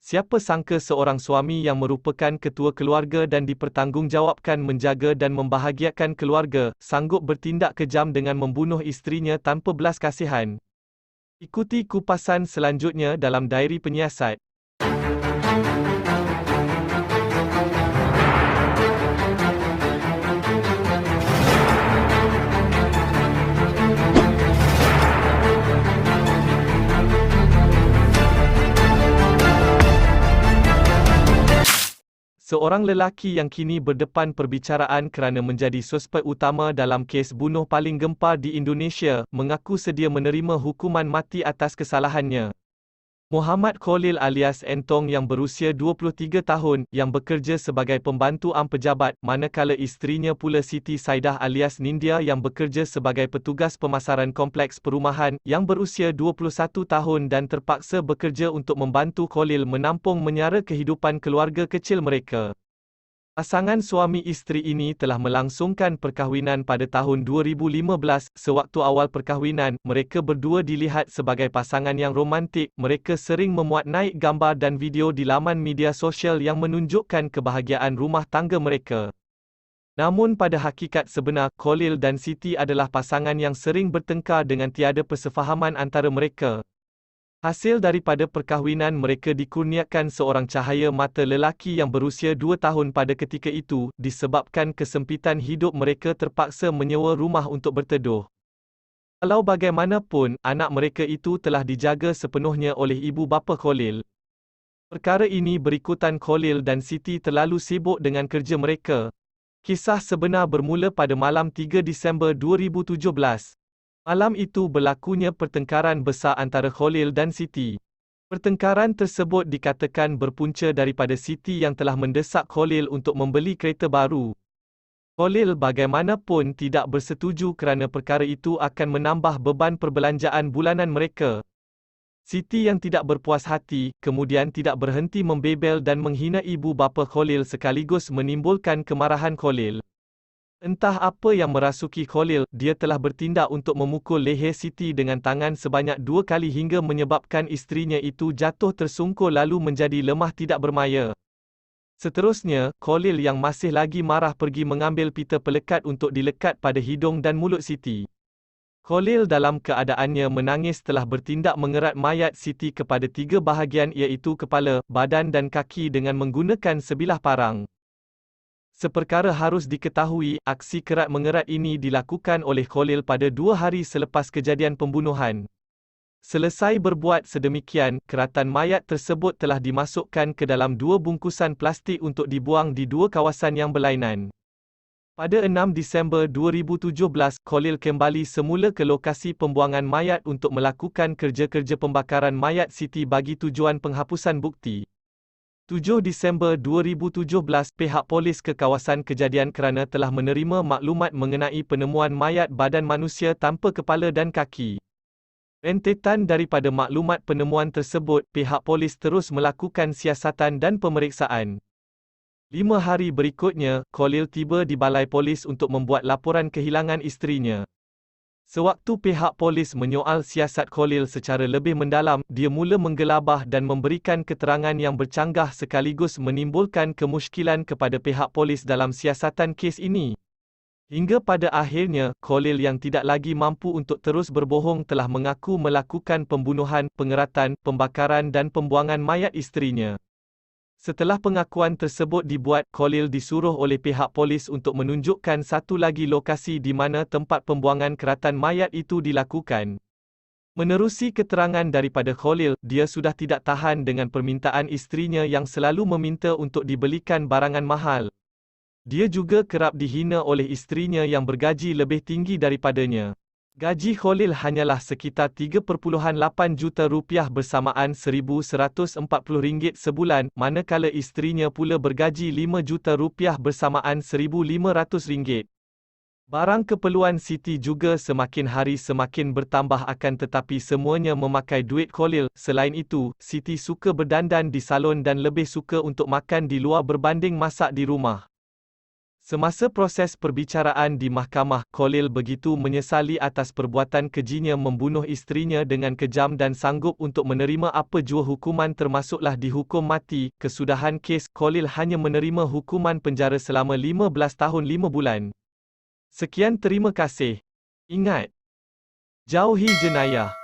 Siapa sangka seorang suami yang merupakan ketua keluarga dan dipertanggungjawabkan menjaga dan membahagiakan keluarga, sanggup bertindak kejam dengan membunuh isterinya tanpa belas kasihan. Ikuti kupasan selanjutnya dalam Diary Penyiasat. Seorang lelaki yang kini berdepan perbicaraan kerana menjadi suspek utama dalam kes bunuh paling gempar di Indonesia, mengaku sedia menerima hukuman mati atas kesalahannya. Muhammad Khalil alias Entong yang berusia 23 tahun, yang bekerja sebagai pembantu pejabat, manakala isterinya pula Siti Saidah alias Nindya yang bekerja sebagai petugas pemasaran kompleks perumahan, yang berusia 21 tahun dan terpaksa bekerja untuk membantu Khalil menampung menyara kehidupan keluarga kecil mereka. Pasangan suami isteri ini telah melangsungkan perkahwinan pada tahun 2015. Sewaktu awal perkahwinan, mereka berdua dilihat sebagai pasangan yang romantik. Mereka sering memuat naik gambar dan video di laman media sosial yang menunjukkan kebahagiaan rumah tangga mereka. Namun pada hakikat sebenar, Khalil dan Siti adalah pasangan yang sering bertengkar dengan tiada persefahaman antara mereka. Hasil daripada perkahwinan mereka dikurniakan seorang cahaya mata lelaki yang berusia 2 tahun pada ketika itu. Disebabkan kesempitan hidup, mereka terpaksa menyewa rumah untuk berteduh. Walau bagaimanapun, anak mereka itu telah dijaga sepenuhnya oleh ibu bapa Khalil. Perkara ini berikutan Khalil dan Siti terlalu sibuk dengan kerja mereka. Kisah sebenar bermula pada malam 3 Disember 2017. Malam itu berlakunya pertengkaran besar antara Khalil dan Siti. Pertengkaran tersebut dikatakan berpunca daripada Siti yang telah mendesak Khalil untuk membeli kereta baru. Khalil bagaimanapun tidak bersetuju kerana perkara itu akan menambah beban perbelanjaan bulanan mereka. Siti yang tidak berpuas hati, kemudian tidak berhenti membebel dan menghina ibu bapa Khalil sekaligus menimbulkan kemarahan Khalil. Entah apa yang merasuki Khalil, dia telah bertindak untuk memukul leher Siti dengan tangan sebanyak 2 kali hingga menyebabkan isterinya itu jatuh tersungkur lalu menjadi lemah tidak bermaya. Seterusnya, Khalil yang masih lagi marah pergi mengambil pita pelekat untuk dilekat pada hidung dan mulut Siti. Khalil dalam keadaannya menangis telah bertindak mengerat mayat Siti kepada 3 bahagian iaitu kepala, badan dan kaki dengan menggunakan sebilah parang. Seperkara harus diketahui, aksi kerat mengerat ini dilakukan oleh Khalil pada 2 hari selepas kejadian pembunuhan. Selesai berbuat sedemikian, keratan mayat tersebut telah dimasukkan ke dalam 2 bungkusan plastik untuk dibuang di 2 kawasan yang berlainan. Pada 6 Disember 2017, Khalil kembali semula ke lokasi pembuangan mayat untuk melakukan kerja-kerja pembakaran mayat Siti bagi tujuan penghapusan bukti. 7 Disember 2017, pihak polis ke kawasan kejadian kerana telah menerima maklumat mengenai penemuan mayat badan manusia tanpa kepala dan kaki. Rentetan daripada maklumat penemuan tersebut, pihak polis terus melakukan siasatan dan pemeriksaan. 5 hari berikutnya, Khalil tiba di balai polis untuk membuat laporan kehilangan isterinya. Sewaktu pihak polis menyoal siasat Khalil secara lebih mendalam, dia mula menggelabah dan memberikan keterangan yang bercanggah sekaligus menimbulkan kemusykilan kepada pihak polis dalam siasatan kes ini. Hingga pada akhirnya, Khalil yang tidak lagi mampu untuk terus berbohong telah mengaku melakukan pembunuhan, pengeratan, pembakaran dan pembuangan mayat isterinya. Setelah pengakuan tersebut dibuat, Khalil disuruh oleh pihak polis untuk menunjukkan satu lagi lokasi di mana tempat pembuangan keratan mayat itu dilakukan. Menerusi keterangan daripada Khalil, dia sudah tidak tahan dengan permintaan isterinya yang selalu meminta untuk dibelikan barangan mahal. Dia juga kerap dihina oleh isterinya yang bergaji lebih tinggi daripadanya. Gaji Khalil hanyalah sekitar 3.8 juta rupiah bersamaan RM1,140 sebulan, manakala isterinya pula bergaji 5 juta rupiah bersamaan RM1,500. Barang keperluan Siti juga semakin hari semakin bertambah akan tetapi semuanya memakai duit Khalil. Selain itu, Siti suka berdandan di salon dan lebih suka untuk makan di luar berbanding masak di rumah. Semasa proses perbicaraan di mahkamah, Khalil begitu menyesali atas perbuatan kejinya membunuh isterinya dengan kejam dan sanggup untuk menerima apa jua hukuman termasuklah dihukum mati. Kesudahan kes, Khalil hanya menerima hukuman penjara selama 15 tahun 5 bulan. Sekian, terima kasih. Ingat, jauhi jenayah.